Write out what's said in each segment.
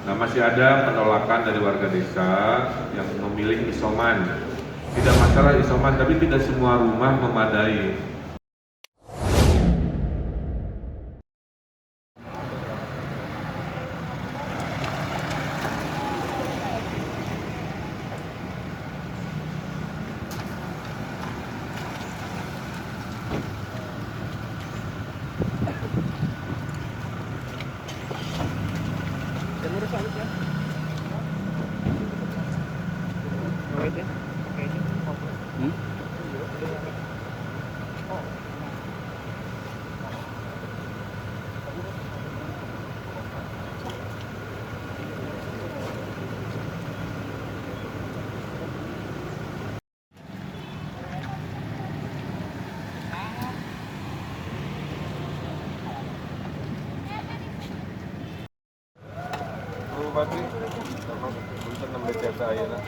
Nah, masih ada penolakan dari warga desa yang memilih isoman. Tidak masalah isoman, tapi tidak semua rumah memadai. Bupati, punten nembe jasa ayeuna.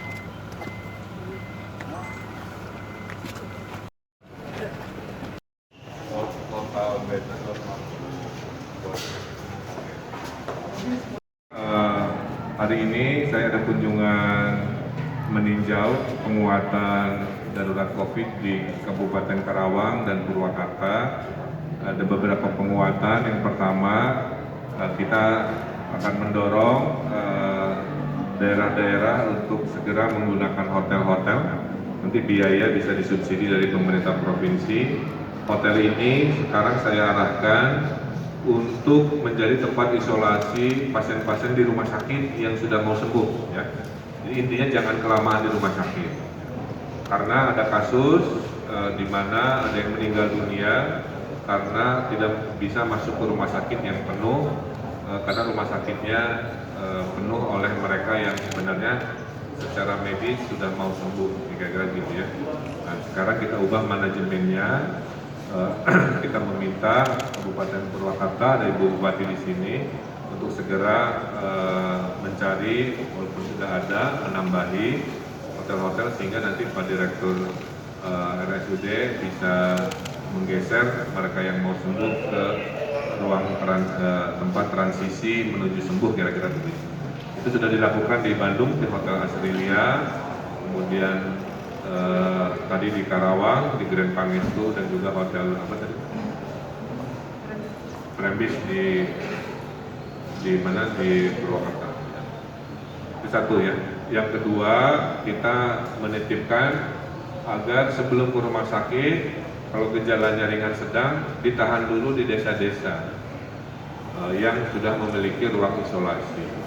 Hari ini saya ada kunjungan meninjau penguatan darurat COVID di Kabupaten Karawang dan Purwakarta. Ada beberapa penguatan. Yang pertama, kita akan mendorong daerah-daerah untuk segera menggunakan hotel-hotel. Nanti biaya bisa disubsidi dari pemerintah provinsi. Hotel ini sekarang saya arahkan untuk menjadi tempat isolasi pasien-pasien di rumah sakit yang sudah mau sembuh. Ya. Jadi intinya jangan kelamaan di rumah sakit. Karena ada kasus di mana ada yang meninggal dunia karena tidak bisa masuk ke rumah sakit yang penuh, karena rumah sakitnya penuh oleh mereka yang sebenarnya secara medis sudah mau sembuh, kira-kira gitu ya. Nah, sekarang kita ubah manajemennya, kita meminta Kabupaten Purwakarta, ada Ibu Bupati di sini, untuk segera mencari, walaupun sudah ada, menambahi hotel-hotel sehingga nanti Pak Direktur RSUD bisa menggeser mereka yang mau sembuh ke ruang tempat transisi menuju sembuh, kira-kira begitu. Itu sudah dilakukan di Bandung di Hotel Asrilia, kemudian tadi di Karawang di Grand Pangestu, dan juga hotel apa tadi? Prembis di mana di Purwakarta. Itu satu ya. Yang kedua, kita menitipkan agar sebelum ke rumah sakit, kalau gejalanya ringan sedang, ditahan dulu di desa-desa yang sudah memiliki ruang isolasi.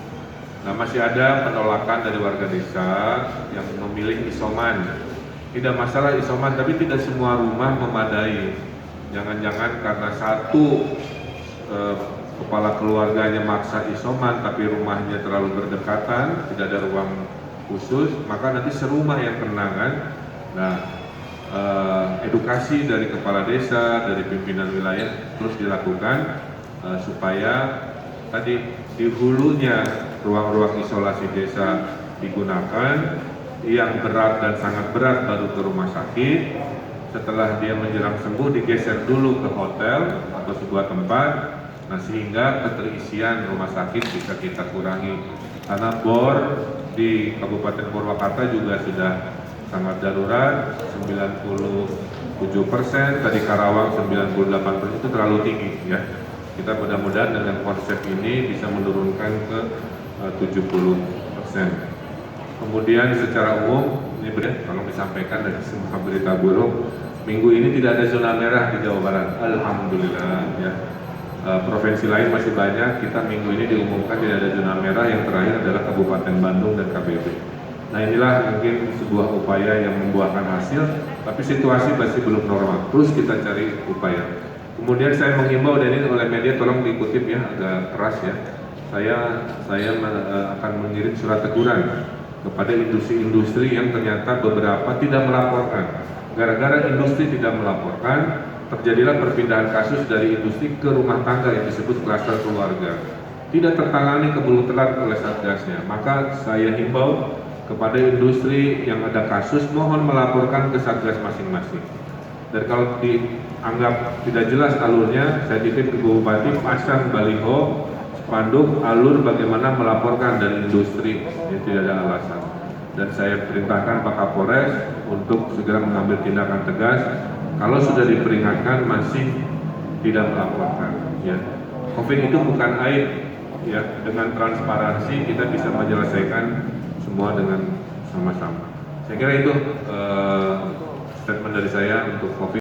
Nah, masih ada penolakan dari warga desa yang memilih isoman. Tidak masalah isoman, tapi tidak semua rumah memadai. Jangan-jangan karena satu kepala keluarganya maksa isoman, tapi rumahnya terlalu berdekatan, tidak ada ruang khusus, maka nanti serumah yang kena kan. Nah, edukasi dari kepala desa, dari pimpinan wilayah terus dilakukan supaya tadi di hulunya ruang-ruang isolasi desa digunakan, yang berat dan sangat berat baru ke rumah sakit. Setelah dia menjelang sembuh digeser dulu ke hotel atau sebuah tempat. Nah, sehingga keterisian rumah sakit bisa kita kurangi. Karena bor di Kabupaten Purwakarta juga sudah sangat darurat, 97%, tadi Karawang 98%, itu terlalu tinggi ya. Kita mudah-mudahan dengan konsep ini bisa menurunkan ke 70%. Kemudian secara umum, ini benar kalau disampaikan dari semua berita buruk, minggu ini tidak ada zona merah di Jawa Barat. Alhamdulillah ya. Provinsi lain masih banyak, kita minggu ini diumumkan tidak ada zona merah, yang terakhir adalah Kabupaten Bandung dan KBB. Nah, inilah mungkin sebuah upaya yang membuahkan hasil, tapi situasi masih belum normal. Terus kita cari upaya. Kemudian saya menghimbau, dan ini oleh media tolong diikutip ya, agak keras ya. Saya akan mengirim surat teguran kepada industri-industri yang ternyata beberapa tidak melaporkan. Gara-gara industri tidak melaporkan, terjadilah perpindahan kasus dari industri ke rumah tangga yang disebut klaster keluarga. Tidak tertangani keburu telat oleh Satgasnya. Maka saya himbau kepada industri yang ada kasus, mohon melaporkan ke Satgas masing-masing. Dan kalau dianggap tidak jelas alurnya, saya titip ke Bupati pasang baliho spanduk alur bagaimana melaporkan dari industri, yang tidak ada alasan. Dan saya perintahkan Pak Kapolres untuk segera mengambil tindakan tegas. Kalau sudah diperingatkan masih tidak melaporkan. Ya. COVID itu bukan aib. Ya, dengan transparansi kita bisa menyelesaikan semua dengan sama-sama. Saya kira itu statement dari saya untuk COVID.